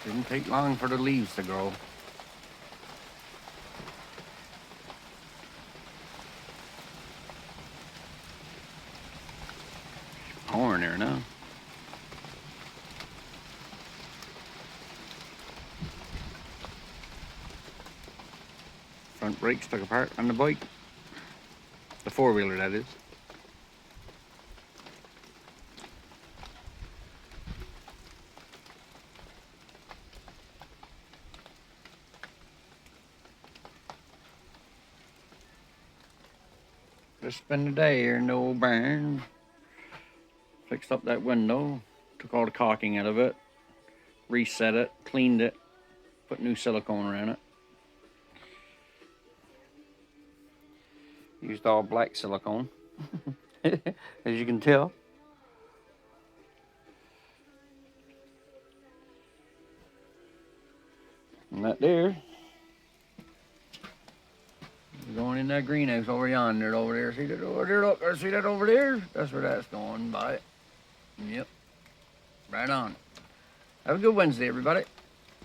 Didn't take long for the leaves to grow. Corn there now. Front brakes took apart on the bike. The four-wheeler, that is. Just spent the day here in the old barn. Fixed up that window. Took all the caulking out of it. Reset it. Cleaned it. Put new silicone around it. Used all black silicone. As you can tell. And that there. Going in that greenhouse over yonder, over there. See that over there? Look, see that over there? That's where that's going by. Yep. Right on. Have a good Wednesday, everybody.